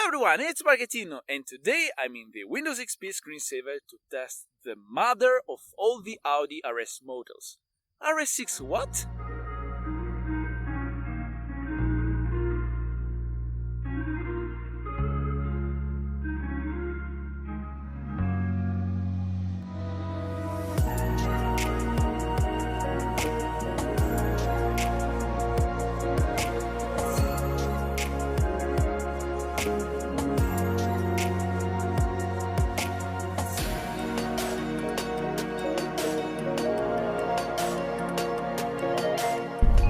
Ciao everyone, it's Marchettino, and today I'm in the Windows XP screensaver to test the mother of all the Audi RS models. RS6 what?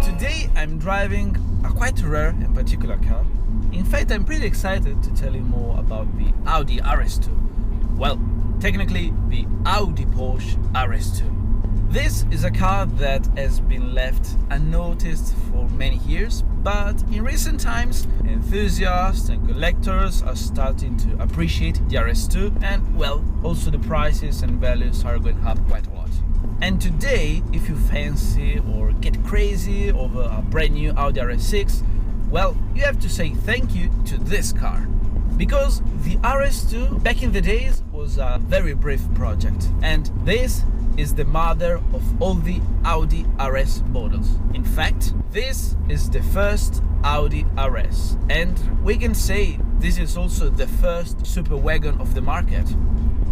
Today I'm driving a quite rare and particular car. In fact, I'm pretty excited to tell you more about the Audi RS2. Well, technically the Audi-Porsche RS2. This is a car that has been left unnoticed for many years, but in recent times enthusiasts and collectors are starting to appreciate the RS2, and well, also the prices and values are going up quite a lot. And today, if you fancy or get crazy over a brand new Audi RS6, well, you have to say thank you to this car. Because the RS2 back in the days was a very brief project, and this is the mother of all the Audi RS models. In fact, this is the first Audi RS, and we can say this is also the first superwagon of the market.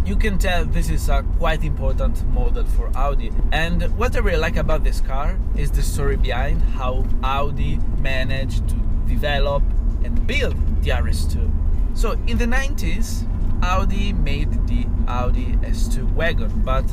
You can tell this is a quite important model for Audi, and what I really like about this car is the story behind how Audi managed to develop and build the RS2. So in the 90s, Audi made the Audi S2 wagon, but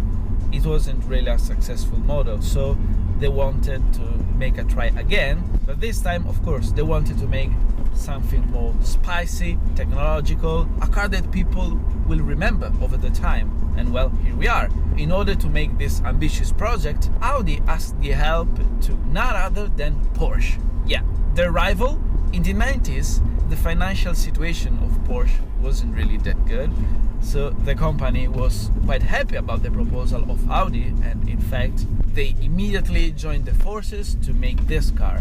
it wasn't really a successful model, so they wanted to make a try again, but this time, of course, they wanted to make something more spicy, technological, a car that people will remember over the time. And well, here we are. In order to make this ambitious project, Audi asked the help to none other than Porsche. Yeah, their rival. In the 90s, the financial situation of Porsche wasn't really that good, so the company was quite happy about the proposal of Audi, and in fact, they immediately joined the forces to make this car.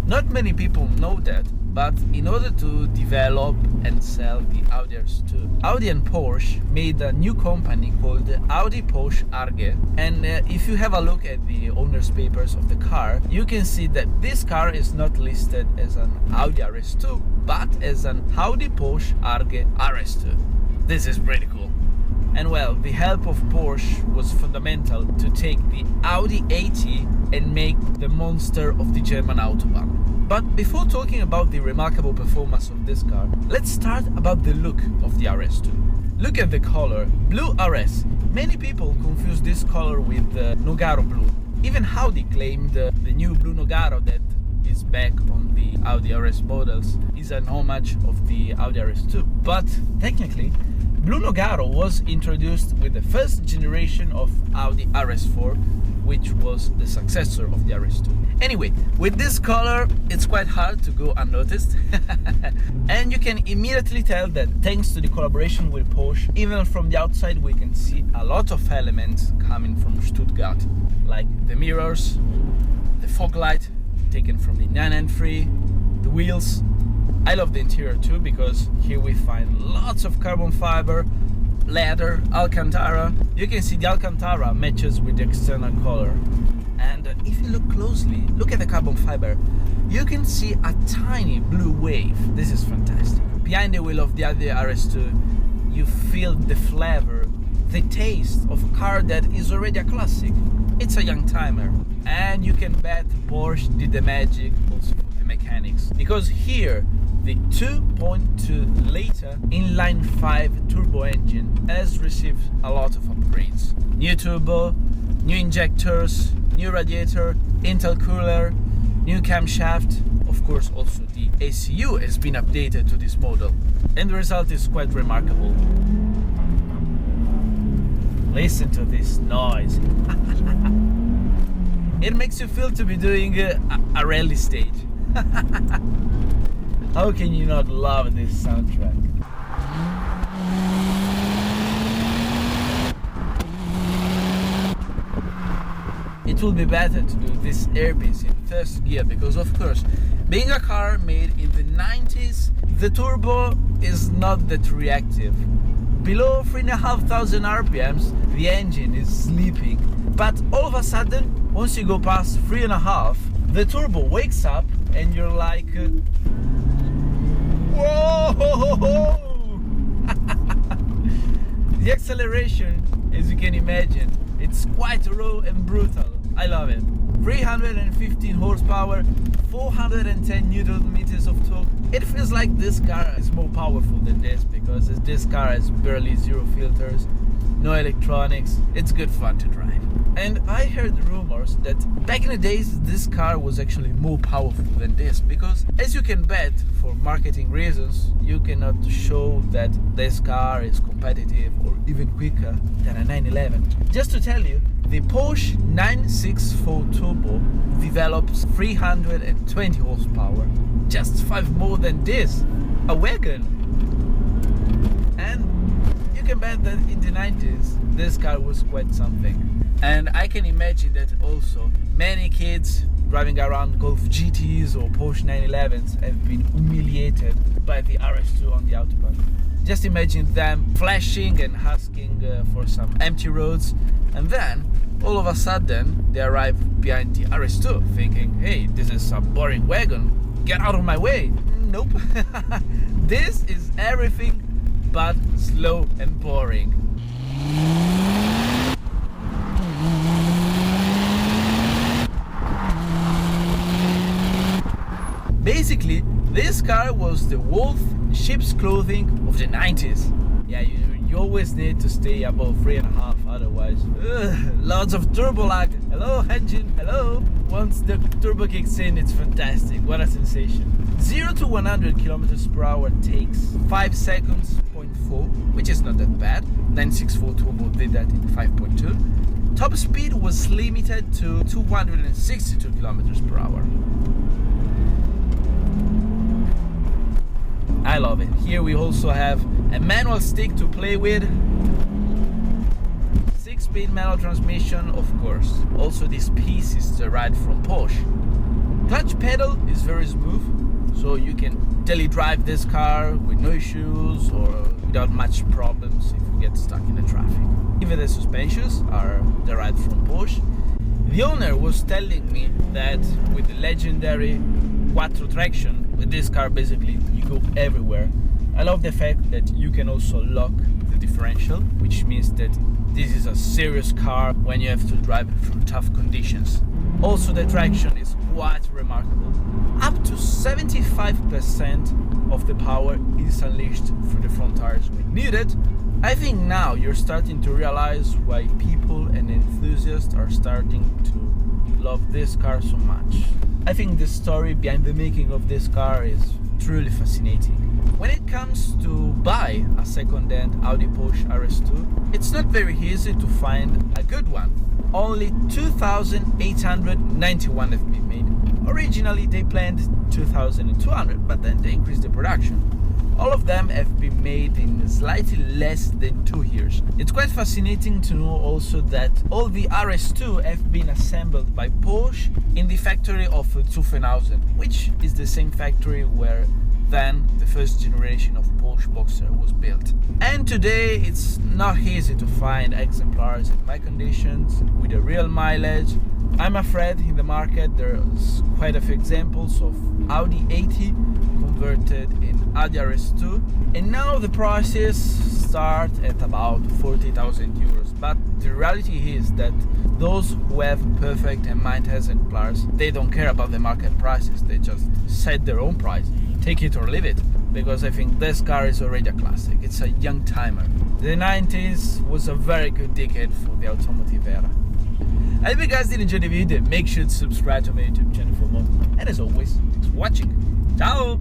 Not many people know that, but in order to develop and sell the Audi RS2, Audi and Porsche made a new company called Audi-Porsche AG, and if you have a look at the owner's papers of the car, you can see that this car is not listed as an Audi RS2, but as an Audi-Porsche AG RS2. This is pretty cool. And well, the help of Porsche was fundamental to take the Audi AT and make the monster of the German Autobahn. But before talking about the remarkable performance of this car, let's start about the look of the RS2. Look at the color, blue RS. Many people confuse this color with Nogaro blue. Even Audi claimed the new blue Nogaro that is back on the Audi RS models is an homage of the Audi RS2. But technically, Blue Nogaro was introduced with the first generation of Audi RS4, which was the successor of the RS2. Anyway, with this color, it's quite hard to go unnoticed. And you can immediately tell that thanks to the collaboration with Porsche, even from the outside we can see a lot of elements coming from Stuttgart, like the mirrors, the fog light taken from the 993, the wheels. I love the interior too, because here we find lots of carbon fiber, leather, Alcantara. You can see the Alcantara matches with the external color. And if you look closely, look at the carbon fiber, you can see a tiny blue wave. This is fantastic. Behind the wheel of the Audi RS2, you feel the flavor, the taste of a car that is already a classic. It's a young timer. And you can bet Porsche did the magic also for the mechanics. Because here, the 2.2 liter inline 5 turbo engine has received a lot of upgrades. New turbo, new injectors, new radiator, intercooler, new camshaft. Of course, also the ECU has been updated to this model, and the result is quite remarkable. Listen to this noise. It makes you feel to be doing a rally stage. How can you not love this soundtrack? It will be better to do this airpiece in first gear because, of course, Being a car made in the 90s, the turbo is not that reactive. Below 3,500 RPMs, the engine is sleeping. But all of a sudden, once you go past 3.5, the turbo wakes up and you're like, whoa! The acceleration, as you can imagine, it's quite raw and brutal. I love it. 315 horsepower, 410 Newton meters of torque. It feels like this car is more powerful than this because this car has barely zero filters, no electronics. It's good fun to drive. And I heard rumors that back in the days this car was actually more powerful than this, because as you can bet, for marketing reasons, you cannot show that this car is competitive or even quicker than a 911. Just to tell you, the Porsche 964 Turbo develops 320 horsepower, just 5 more than this, a wagon. And you can bet that in the 90s this car was quite something. And I can imagine that also many kids driving around Golf GTs or Porsche 911s have been humiliated by the RS2 on the Autobahn. Just imagine them flashing and asking for some empty roads, and then all of a sudden they arrive behind the RS2 thinking, hey, this is a boring wagon, get out of my way. Nope. This is everything but slow and boring. Basically, this car was the wolf in sheep's clothing of the 90s. Yeah, you always need to stay above 3.5, otherwise, lots of turbo lag. Hello engine, hello. Once the turbo kicks in, it's fantastic. What a sensation. 0 to 100 kilometers per hour takes 5 seconds, 0.4, which is not that bad. 964 Turbo did that in 5.2. Top speed was limited to 262 kilometers per hour. I love it. Here we also have a manual stick to play with. 6-speed manual transmission, of course. Also, this piece is derived from Porsche. Clutch pedal is very smooth, so you can daily drive this car with no issues or without much problems if you get stuck in the traffic. Even the suspensions are derived from Porsche. The owner was telling me that with the legendary quattro traction, with this car basically you go everywhere. I love the fact that you can also lock the differential, which means that this is a serious car when you have to drive through tough conditions. Also, the traction is quite remarkable. Up to 75% of the power is unleashed through the front tires when needed. I think now you're starting to realize why people and enthusiasts are starting to love this car so much. I think the story behind the making of this car is truly fascinating. When it comes to buy a second-hand Audi-Porsche RS2, it's not very easy to find a good one. Only 2,891 have been made. Originally they planned 2,200, but then they increased the production. All of them have been made in slightly less than 2 years. It's quite fascinating to know also that all the RS2 have been assembled by Porsche in the factory of Zuffenhausen, which is the same factory where then the first generation of Porsche Boxer was built. And today it's not easy to find exemplars in my conditions with a real mileage. I'm afraid in the market there's quite a few examples of Audi 80 converted in Audi RS2, and now the prices start at about 40,000 euros. But the reality is that those who have perfect and mint exemplars, they don't care about the market prices, they just set their own price. Take it or leave it, because I think this car is already a classic. It's a young timer. The 90s was a very good decade for the automotive era. I hope you guys did enjoy the video. Make sure to subscribe to my YouTube channel for more. And as always, thanks for watching. Ciao!